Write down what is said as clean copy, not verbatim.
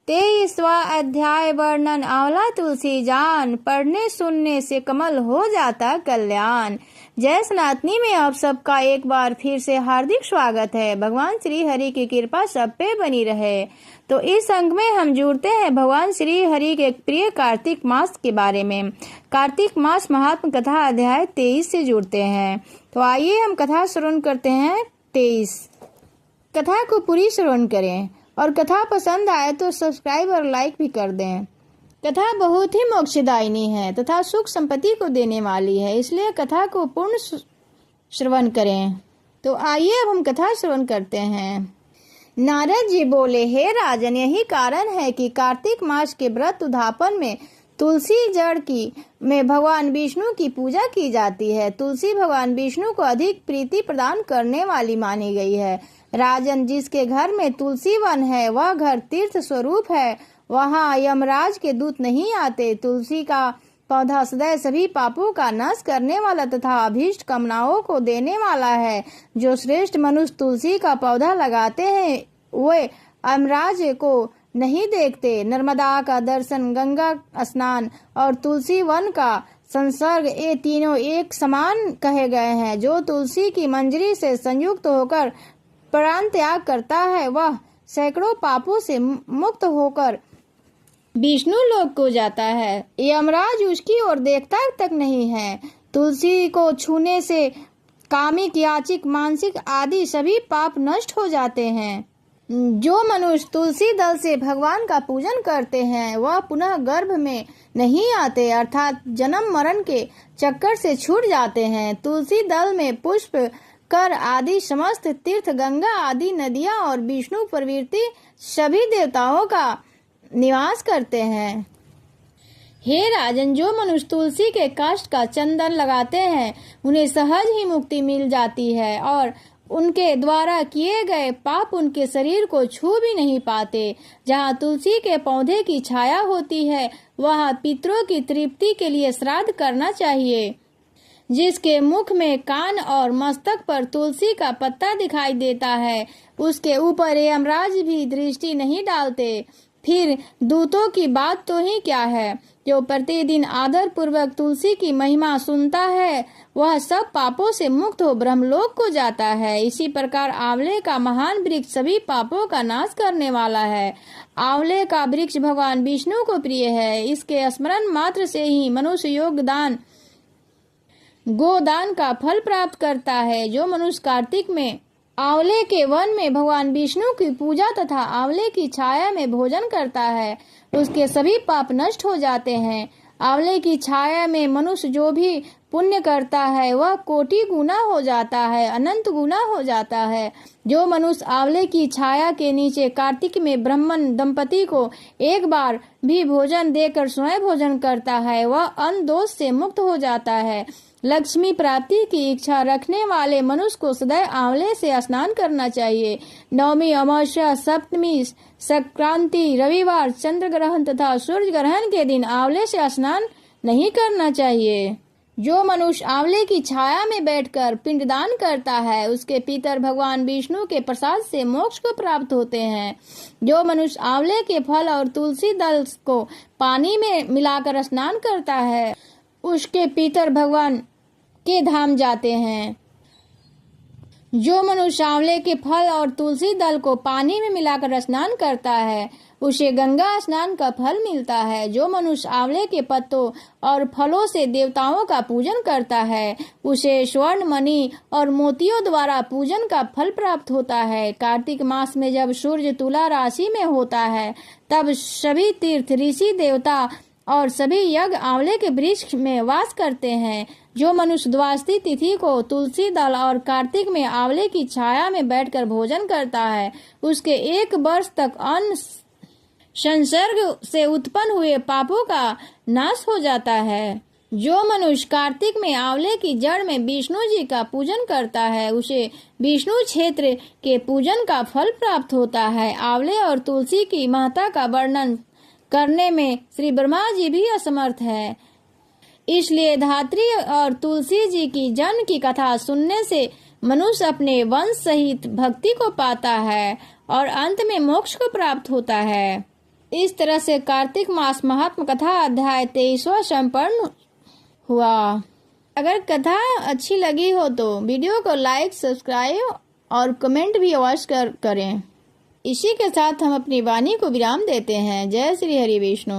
23वां अध्याय वर्णन। आंवला तुलसी जान, पढ़ने सुनने से कमल हो जाता कल्याण। जय सनातनी में आप सबका एक बार फिर से हार्दिक स्वागत है। भगवान श्री हरि की कृपा सब पे बनी रहे। तो इस अंक में हम जुड़ते हैं भगवान श्री हरि के प्रिय कार्तिक मास के बारे में। कार्तिक मास महात्म कथा अध्याय 23 से जुड़ते हैं। तो आइए हम कथा श्रवण करते हैं। 23 कथा को पूरी श्रवण करें और कथा पसंद आए तो सब्सक्राइब और लाइक भी कर दें। कथा बहुत ही मोक्षदायिनी है तथा सुख संपत्ति को देने वाली है, इसलिए कथा को पूर्ण श्रवण करें। तो आइए अब हम कथा श्रवण करते हैं। नारद जी बोले, हे राजन, यही कारण है कि कार्तिक मास के व्रत उद्यापन में तुलसी जड़ में भगवान विष्णु की पूजा की जाती है। तुलसी भगवान विष्णु को अधिक प्रीति प्रदान करने वाली मानी गई है। राजन, जिसके घर में तुलसी वन है वह घर तीर्थ स्वरूप है, वहाँ यमराज के दूत नहीं आते। तुलसी का पौधा सदैव सभी पापों का नाश करने वाला तथा अभीष्ट कामनाओं को देने वाला है। जो श्रेष्ठ मनुष्य तुलसी का पौधा लगाते हैं वे यमराज को नहीं देखते। नर्मदा का दर्शन, गंगा स्नान और तुलसी वन का संसर्ग, ये तीनों एक समान कहे गए हैं। जो तुलसी की मंजरी से संयुक्त होकर प्राण त्याग करता है वह सैकड़ों पापों से मुक्त होकर विष्णु लोक को जाता है। यमराज उसकी ओर देखता तक नहीं है। तुलसी को छूने से कामिक, याचिक, मानसिक आदि सभी पाप नष्ट हो जाते हैं। जो मनुष्य तुलसी दल से भगवान का पूजन करते हैं वह पुनः गर्भ में नहीं आते, अर्थात जन्म मरण के चक्कर से छूट जाते हैं। तुलसी दल में पुष्प, कर आदि समस्त तीर्थ, गंगा आदि नदियां और विष्णु प्रवृत्ति सभी देवताओं का निवास करते हैं। हे राजन, जो मनुष्य तुलसी के काष्ठ का चंदन लगाते हैं उन्हें सहज ही मुक्ति मिल जाती है और उनके द्वारा किए गए पाप उनके शरीर को छू भी नहीं पाते। जहाँ तुलसी के पौधे की छाया होती है वहाँ पितरों की तृप्ति के लिए श्राद्ध करना चाहिए। जिसके मुख में, कान और मस्तक पर तुलसी का पत्ता दिखाई देता है उसके ऊपर यमराज भी दृष्टि नहीं डालते। फिर दूतों की बात तो ही क्या है। जो प्रतिदिन आदर पूर्वक तुलसी की महिमा सुनता है वह सब पापों से मुक्त हो ब्रह्मलोक को जाता है। इसी प्रकार आंवले का महान वृक्ष सभी पापों का नाश करने वाला है। आंवले का वृक्ष भगवान विष्णु को प्रिय है। इसके स्मरण मात्र से ही मनुष्य योगदान, गोदान का फल प्राप्त करता है। जो मनुष्य कार्तिक में आंवले के वन में भगवान विष्णु की पूजा तथा आंवले की छाया में भोजन करता है उसके सभी पाप नष्ट हो जाते हैं। आंवले की छाया में मनुष्य जो भी पुण्य करता है वह कोटि गुना हो जाता है, अनंत गुना हो जाता है। जो मनुष्य आंवले की छाया के नीचे कार्तिक में ब्राह्मण दंपति को एक बार भी भोजन देकर स्वयं भोजन करता है वह अन्न दोष से मुक्त हो जाता है। लक्ष्मी प्राप्ति की इच्छा रखने वाले मनुष्य को सदैव आंवले से स्नान करना चाहिए। नवमी, अमावस्या, सप्तमी, संक्रांति, रविवार, चंद्र ग्रहण तथा सूर्य ग्रहण के दिन आंवले से स्नान नहीं करना चाहिए। जो मनुष्य आंवले की छाया में बैठकर पिंडदान करता है उसके पितर भगवान विष्णु के प्रसाद से मोक्ष को प्राप्त होते हैं। जो मनुष्य आंवले के फल और तुलसी दल को पानी में मिलाकर स्नान करता है उसके पितर भगवान के धाम जाते हैं। जो मनुष्य आंवले के फल और तुलसी दल को पानी में मिलाकर स्नान करता है उसे गंगा स्नान का फल मिलता है। जो मनुष्य आंवले के पत्तों और फलों से देवताओं का पूजन करता है उसे स्वर्ण, मणि और मोतियों द्वारा पूजन का फल प्राप्त होता है। कार्तिक मास में जब सूर्य तुला राशि में होता है तब सभी तीर्थ, ऋषि, देवता और सभी यज्ञ आंवले के वृक्ष में वास करते हैं। जो मनुष्य द्वादशी तिथि को तुलसी दल और कार्तिक में आंवले की छाया में बैठकर भोजन करता है उसके 1 वर्ष तक अन्न संसर्ग से उत्पन्न हुए पापों का नाश हो जाता है। जो मनुष्य कार्तिक में आंवले की जड़ में विष्णु जी का पूजन करता है उसे विष्णु क्षेत्र के पूजन का फल प्राप्त होता है। आंवले और तुलसी की महत्ता का वर्णन करने में श्री ब्रह्मा जी भी असमर्थ है। इसलिए धात्री और तुलसी जी की जन्म की कथा सुनने से मनुष्य अपने वंश सहित भक्ति को पाता है और अंत में मोक्ष को प्राप्त होता है। इस तरह से कार्तिक मास महात्म कथा अध्याय 23वां संपन्न हुआ। अगर कथा अच्छी लगी हो तो वीडियो को लाइक, सब्सक्राइब और कमेंट भी अवश्य करें। इसी के साथ हम अपनी वाणी को विराम देते हैं। जय श्री हरि विष्णु।